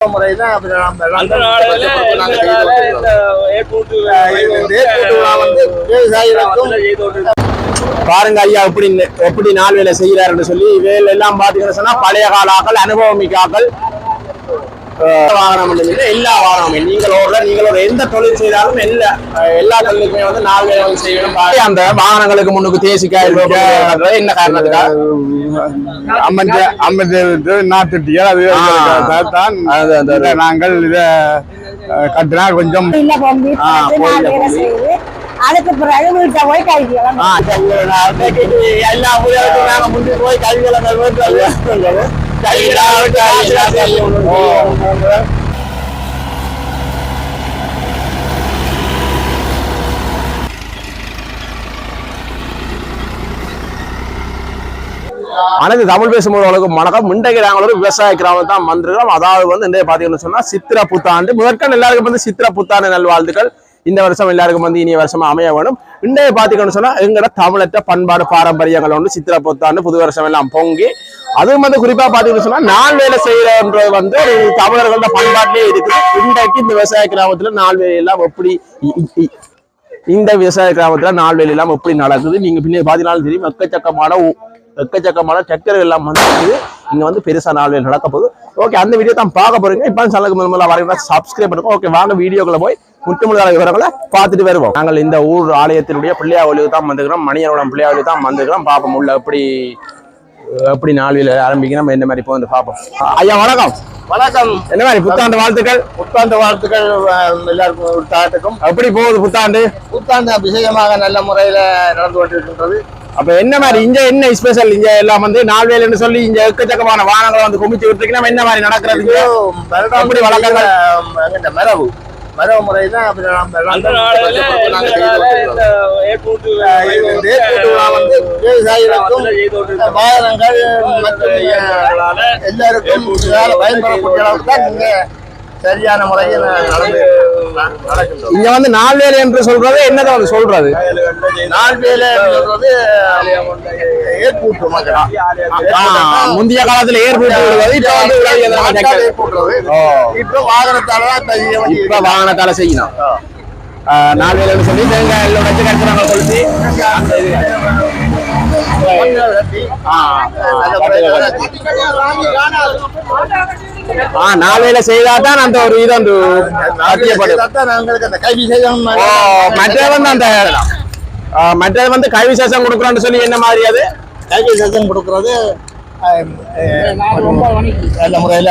முறைதான் பாருங்க ஐயா எப்படி நாள் வேலை செய்யறாருன்னு சொல்லி வேலை எல்லாம் பாத்தீங்கன்னு சொன்னா பழைய கால ஆக்கள் அனுபவமிக்க ஆக்கள் வாகனம் எல்லா வாகனமும் நீங்களோட எந்த தொழில் செய்தாலும் எல்லா தொழிலுக்குமே வந்து நாள் வேலை வந்து செய்யணும். அந்த வாகனங்களுக்கு முன்னுக்கு தேசிக்காய் என்ன காரணத்துக்காக நாங்கள் இத கட்டினா கொஞ்சம் அதுக்கு பிறகு வீட்டை போய் கல்வியெல்லாம் எல்லா ஊர்களுக்கும் முன்னே போய் அனைத்து தமிழ் பேசும் வணக்கம். இன்றைக்கு நாங்கள் ஒரு விவசாய கிராமம் தான் வந்திருக்கிறோம். அதாவது வந்து இன்றைய பாத்தீங்கன்னு சொன்னா சித்திரை புத்தாண்டு. முதற்கண் எல்லாருக்கும் வந்து சித்திரை புத்தாண்டு நல்வாழ்த்துக்கள். இந்த வருஷம் எல்லாருக்கும் வந்து இனிய வருஷமா அமைய வேணும். இன்றைய பாத்தீங்கன்னு சொன்னா எங்கட தமிழற்ற பண்பாடு பாரம்பரியங்கள் வந்து சித்திரை புத்தாண்டு புது வருஷம் எல்லாம் பொங்கி அதுவும் வந்து குறிப்பா பாத்தீங்கன்னு சொன்னா நாள் வேலை செய்யறன்றது வந்து தமிழர்களோட பண்பாட்டிலே இருக்குது. இன்றைக்கு இந்த விவசாய கிராமத்துல நாள் வேலை எல்லாம் எப்படி எப்படி நடக்குது நீங்க பின்னே பாத்தீங்கன்னாலும் தெரியும். எக்கச்சக்கமான டிராக்டர்கள் எல்லாம் வந்து இங்க வந்து பெருசா நாள் வேலை நடக்க போகுது. ஓகே, அந்த வீடியோ தான் பார்க்க போறீங்க. இப்ப சேனலுக்கு முதல்ல வரீங்கன்னா சப்ஸ்கிரைப் பண்ணுங்க. ஓகே, வாங்க வீடியோக்குள்ள போய் முற்றுமுழுதான விவரங்களை பார்த்துட்டு வருவோம். நாங்கள் இந்த ஊர் ஆலயத்தினுடைய பிள்ளையாவளிக்கு தான் வந்துக்கிறோம். மணியனோட பிள்ளையாவளிக்கு தான் வந்துக்கிறோம். பார்ப்போம் உள்ள எப்படி நாளில் ஆரம்பிக்கணும் என்ன மாதிரி போகுது பார்ப்போம். ஐயா வணக்கம். வணக்கம். என்ன மாதிரி புத்தாண்டு வாழ்த்துக்கள்? எல்லாருக்கும் உற்சாகத்துக்கும். எப்படி போகுது புத்தாண்டு அபிஷேகமாக நல்ல முறையில நடந்து கொண்டிருக்கின்றது. அப்ப என்ன மாதிரி என்ன ஸ்பெஷல் இங்க எல்லாம் வந்து நாள் வேலைன்னு சொல்லி இங்க எக்கச்சக்கமான வாகனங்களை வந்து குமிச்சு விட்டுருக்கீங்க. என்ன மாதிரி நடக்கிறது? எப்படி வழக்கங்கள் மரபு முறைதான் வாகனங்கள் மற்றும் எல்லாருக்கும் பயன்படக்கூடிய அளவுக்கு தான் நீங்க சரியான முறையில் இங்க வந்து நாள் வேலை என்று சொல்றது என்னதான் சொல்றது? நாள் வேலை சொல்றது ஏற்பூட்டு முந்தைய காலத்துல இப்ப வாகனத்தால செய்யணும். நாள் வேலை சொல்லி தேங்காய் வச்சு கட்டுறாங்க கொளுத்தி நாளையில செய்தாதான் அந்த ஒரு இது வந்து மற்றது வந்து கை விசேஷம் கொடுக்குறோம்னு சொல்லி என்ன மாதிரி அது கை விசேஷம் கொடுக்கறது நல்ல முறையில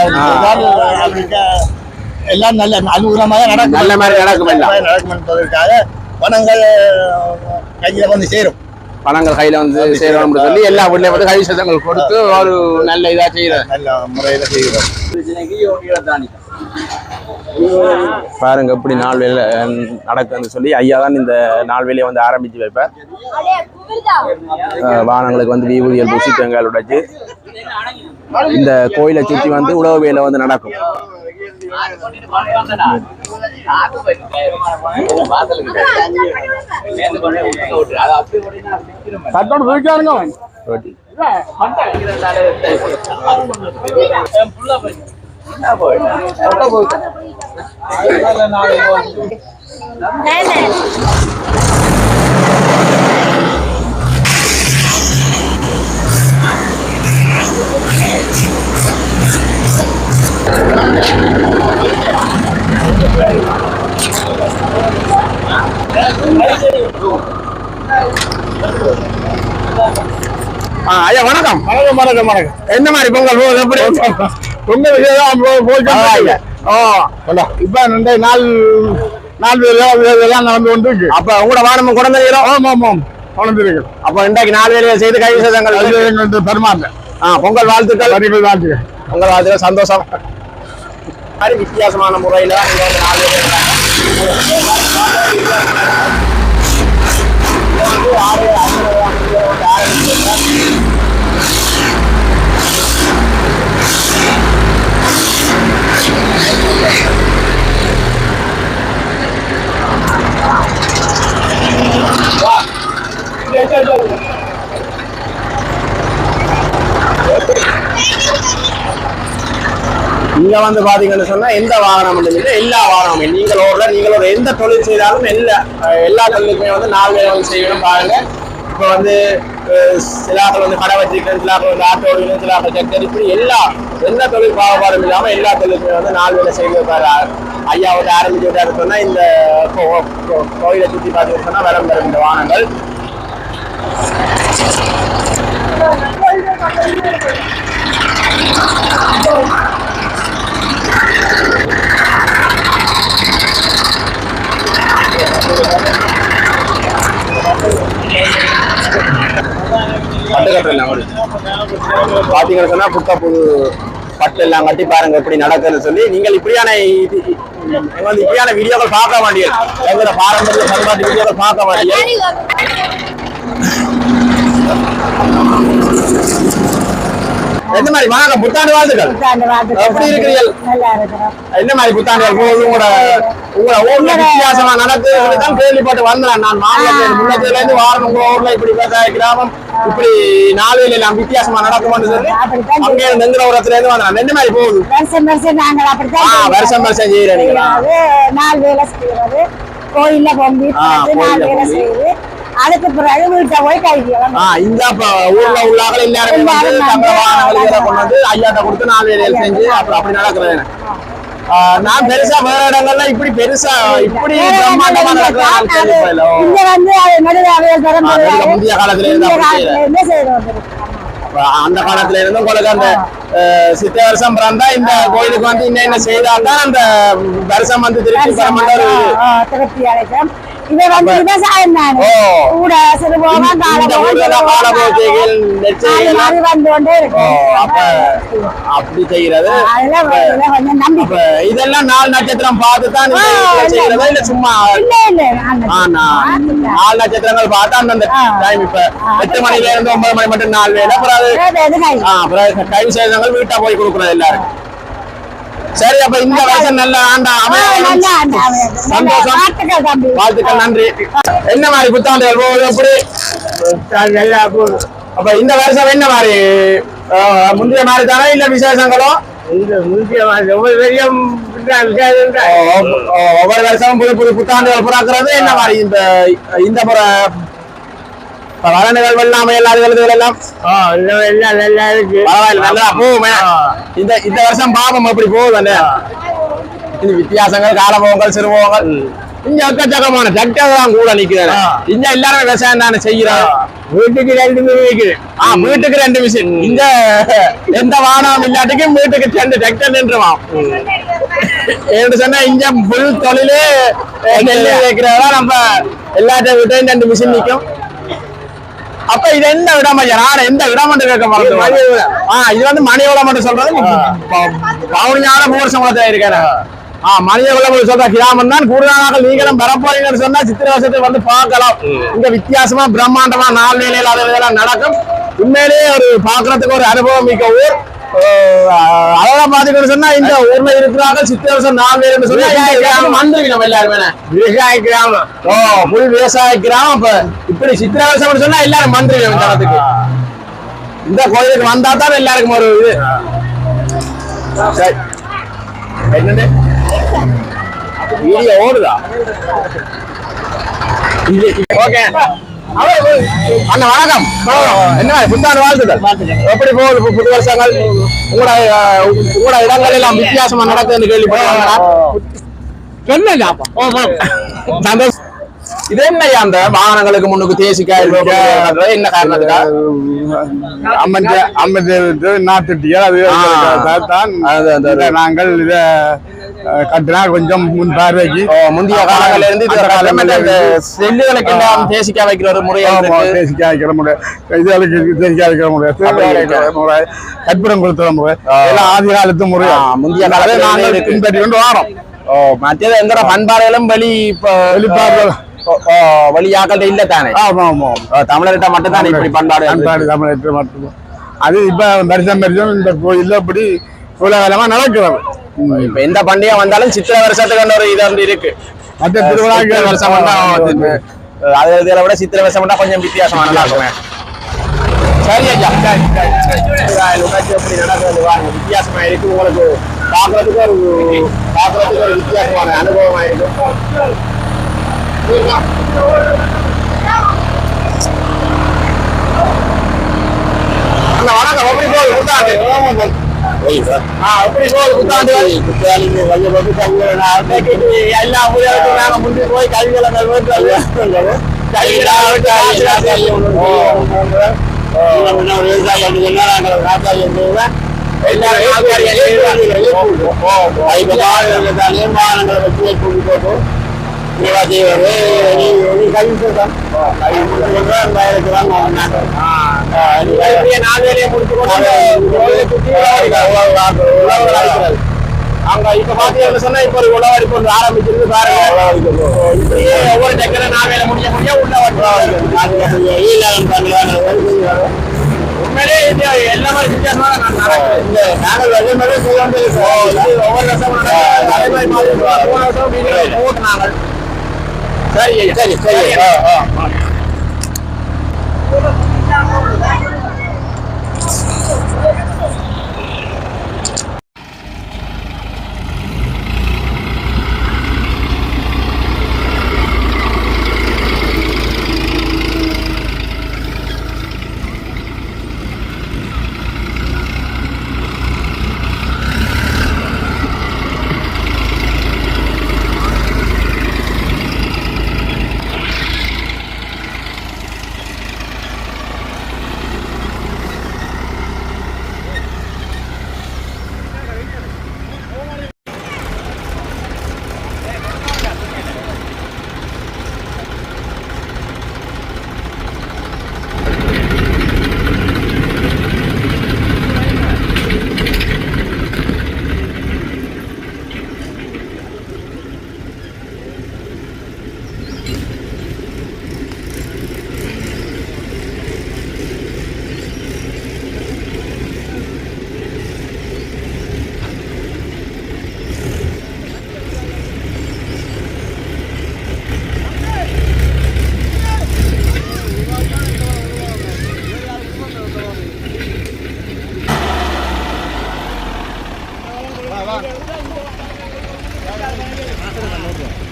எல்லாம் நல்ல அனுகூலமாக நடக்கும். நல்ல மாதிரி நடக்கும் என்பதற்காக பணங்கள் கையில வந்து சேரும். பணங்கள் கையில வந்து சேரணும்னு சொல்லி எல்லா வீட்லயும் வந்து கை விசேஷங்கள் கொடுத்து ஒரு நல்ல இதா செய்யறோம். நல்ல முறையில செய்கிறோம். பாருங்க எப்படி நாள் வேலை நடக்குன்னு சொல்லி ஐயா தான் இந்த நாள் வேலையை வந்து ஆரம்பிச்சு வைப்பார். வாகனங்களுக்கு வந்து வீபூதியல் பூசி தேங்காய் உடைச்சு இந்த கோயிலை சுற்றி வந்து உழவு வேலை வந்து நடக்கும். ஐயா வணக்கம். வணக்கம். என்ன மாதிரி பொங்கல் போகுது? எப்படி பொங்கல் இப்ப நாள் நடந்து கொண்டு இருக்கு. அப்ப உங்களோட வாகனம் குழந்தைகிறோம். அப்ப இன்றைக்கு நாள் வேலையை செய்து கை விசேஷங்கள் பெருமாள் பொங்கல் வாழ்த்துக்கள். பொங்கல் வாழ்த்துக்கள். சந்தோஷம். வித்தியாசமான முறையில இங்க வந்து பாத்தீங்கன்னு சொன்னா எந்த வாகனம் இல்லை, எல்லா வாகனமும் நீங்கள் ஒரு எந்த தொழில் செய்தாலும் எல்லா தொழிலுக்குமே வந்து 4 வேலை வந்து செய்யணும் பாருங்க. இப்போ வந்து சிலாக்கள் வந்து கடை வச்சிருக்கேன், சிலாக்கள் வந்து ஆட்டோ ஓடுகிறேன், சிலாக்கள் சக்கரை, இப்படி எந்த தொழில் பாகுபாடும் இல்லாம எல்லா தொழிலுக்குமே வந்து 4 வேலை செய்து ஐயா வந்து ஆரம்பிச்சு விட்டாரு சொன்னா இந்த கோயிலை சுற்றி பார்த்தீங்கன்னு சொன்னா வரம் பெறும் இந்த வாகனங்கள். பாத்தீங்கன்னு சொன்னா புத்த புது பட்டு எல்லாம் கட்டி பாருங்க எப்படி நடக்குதுன்னு சொல்லி நீங்கள் இப்படியான வீடியோக்கள் பார்க்க மாட்டீங்க, எங்களோட பாரம்பரிய பண்பாட்டு வீடியோக்கள் பார்க்க மாட்டீங்க. எந்த மாதிரி வணக்கம், புத்தாண்டு வாழ்த்துக்கள். எப்படி இருக்கிறீர்கள்? என்ன மாதிரி புத்தாண்டுகள் போகுது? உங்களோட ஊர்ல வித்தியாசமா நடக்குதுதான் கேள்விப்பட்டு வந்தேன் நான். முன்னத்துல இருந்து வாரம் உங்க ஊர்ல இப்படி விவசாய கிராமம் இப்படி 4 வேலை எல்லாம் வித்தியாசமா நடக்கும்னு சொல்லி அங்கே நெங்குறவரத்துல இருந்து வந்தேன். என்ன மாதிரி போகுது? வருஷம் வருஷம் செய்யறேன் நீங்களா? 4 வேலை செய்யறது, கோயில்ல பொங்கி 4 வேலை செய்யுது. அதுக்கு பிறகு வீட்டை போய் கைதிக்கலாம். இந்த ஊர்ல உள்ளாக எல்லாருமே வந்து தங்க வாகனங்களை கொண்டு வந்து ஐயாட்ட கொடுத்து 4 வேலைகள் செஞ்சு அப்படி நடக்கிறது. நான் பெருசா வேற இடங்கள்ல இப்படி பெருசா இப்படி பிரம்மாண்டமா நடக்கிறது இங்க வந்து முந்தைய காலத்துல இருந்து அந்த காலத்துல இருந்து உங்களுக்கு அந்த சித்த வருஷம் பிறந்தா இந்த கோயிலுக்கு வந்து என்ன செய்தால்தான் அந்த வருஷம் வந்து திருப்தி அடைக்கும். இதை வந்து விவசாயம் தானே கூட சிறுபோகம் அப்படி செய்யறது. இதெல்லாம் 4 நட்சத்திரம் பார்த்துதான் செய்யறதா இல்ல சும்மா 4 நட்சத்திரங்கள் பார்த்தா அந்த டைம் இப்ப 8 மணில இருந்து 9 மணி மட்டும் 4 வேலை, அப்புறம் கை சேதங்கள் வீட்டா போய் கொடுக்குறது எல்லாரும். சரி, அப்ப இந்த வருஷம் நல்ல ஆண்டா சந்தோஷம், வாழ்த்துக்கள், நன்றி. என்ன மாதிரி புத்தாண்டுகள் போகுது? எப்படி அப்ப இந்த வருஷம் என்ன மாதிரி முந்தைய மாதிரி தானே இல்ல விசேஷங்களும்? ஒவ்வொரு வருஷமும் புது புது புத்தாண்டுகள் பிறக்கிறது. என்ன மாதிரி இந்த முறை வர நிகழ்வு எல்லாமே எல்லாம் நல்லா இருக்கு, நல்லா போகுமே. இந்த வருஷம் பாபம் எப்படி போகுது? இது வித்தியாசங்கள், காலபோகங்கள், சிறுபோகங்கள். இங்க எக்கச்சக்கமான டிராக்டர் தான் கூட நிக்கிறேன். இங்க எல்லாரும் விவசாயம் தானே செய்யறோம். வீட்டுக்கு 2 மிஷின் இருக்குது. வீட்டுக்கு 2 மிஷின். இந்த எந்த வாகனம் இல்லாட்டிக்கும் வீட்டுக்கு 2 டிராக்டர் நின்றுவான். என்று சொன்னா இங்க புல் தொழிலே நெல் வைக்கிறதா நம்ம எல்லாத்தையும் வீட்டையும் 2 மிஷின் நிற்கும். அப்ப இது எந்த இடம் ஐயா? நான் எந்த இடம் மட்டும் கேட்க மாட்டேன். இது வந்து மணியோலம் மட்டும் சொல்றது பவுனியான பூர்சமலத்தை இருக்கிற மணியோலம் சொல்ற கிராமம் தான். கூடுதலாக நீங்களும் வரப்போறீங்கன்னு சொன்னா சித்திரை வருஷத்தை வந்து பார்க்கலாம். இங்க வித்தியாசமா பிரம்மாண்டமா 4 வேலைகள் அதெல்லாம் நடக்கும். உண்மையிலேயே ஒரு பாக்குறதுக்கு ஒரு அனுபவம் மிக்க ஊர். அதெல்லாம் பாத்துக்கணும் சொன்னா இந்த ஊர்ல இருக்கிறாங்க சித்திரை வருஷம் 4 வேலைன்னு சொன்னா வந்துருக்கணும் எல்லாருமே விவசாய கிராமம். புல் விவசாய கிராமம். இப்ப இப்படி சித்திரை வருஷம் சொன்னா எல்லாரும் வந்துருக்கணும் தரத்துக்கு. இந்த கோயிலுக்கு வந்தா தான் எல்லாருக்கும் ஒரு இது. என்னன்னு வீடியோ ஓடுதா? ஓகே அண்ணா வணக்கம். என்ன புத்தாண்டு வாழ்த்துக்கள். எப்படி போகுது புது வருஷங்கள்? உங்களோட இடங்கள் எல்லாம் வித்தியாசமா நடக்குதுன்னு கேள்விப்பட்டேன். சந்தோஷம். இது என்னையா அந்த வாகனங்களுக்கு முன்னுக்கு தேசிக்காய் என்ன காரணத்துக்கா? நாங்கள் இத கட்டினா கொஞ்சம் முன் பார்வைக்கு முந்தைய காலங்கள்ல இருந்து செல்லுகளுக்கு எல்லாம் தேசிக்காய் வைக்கிற ஒரு முறை, தேசிக்காய் வைக்கிற முறை, இதுகளுக்கு தேசிக்காய் வைக்கிற முறை, கற்பூரம் கொடுத்துற முறை எல்லாம் ஆதி காலத்து முறை முந்தைய காலத்துல நாங்கள் பின்பற்றி கொண்டு வரோம். மற்றது எங்கிற பண்பாடுகளும் வழியாக்கள் இல்ல தானே? தமிழர்கிட்ட மட்டும் தானே இப்படி பண்பாடு தமிழர்கிட்ட மட்டும். அது இப்ப வருஷம் இந்த கோயில்ல இப்படி கோலாகலமா நடக்கிறது. இப்ப எந்த பண்டிகை வந்தாலும் சித்திரை வருஷத்துக்கு ஒரு இது வந்து இருக்கு. மற்ற திருவிழா வருஷம் அதை விட சித்திரை வருஷம் மட்டும் கொஞ்சம் வித்தியாசமா நல்லா இருக்குமே. சரி ஐயா, எப்படி நடக்கிறது வித்தியாசமா இருக்கு உங்களுக்கு? பார்க்கறதுக்கு ஒரு வித்தியாசமான அனுபவமா இருக்கும். அந்த வணக்கம் எப்படி போகுது புத்தாண்டு? எப்படி போகுது புத்தாண்டு? எல்லா ஊர்களுக்கும் நாங்க முன்னே போய் கல்விகளை அங்க இப்ப பாத்தீங்கன்னு சொன்னா இப்ப ஒரு உழவடிப்பு ஒன்று ஆரம்பிச்சிருக்கு பாருங்க. ஒவ்வொரு டெக்கரை நாவேல முடிய உள்ள உண்மையிலே எல்லாமே வித்தியாசமாக நாங்கள் வெள்ளை மேலே ஒவ்வொரு வருஷம் தலைமுறை மாதிரி போன வருஷம் ஓட்டுனாங்க. சரி சரி சரி.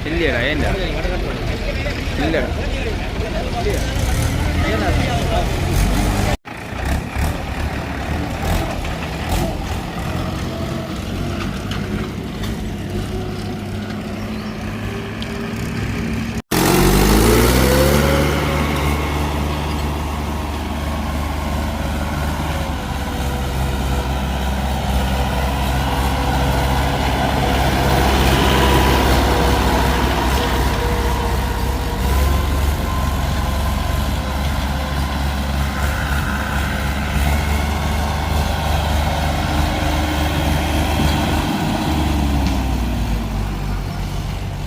இல்லையடா ஏன்டா இல்லடா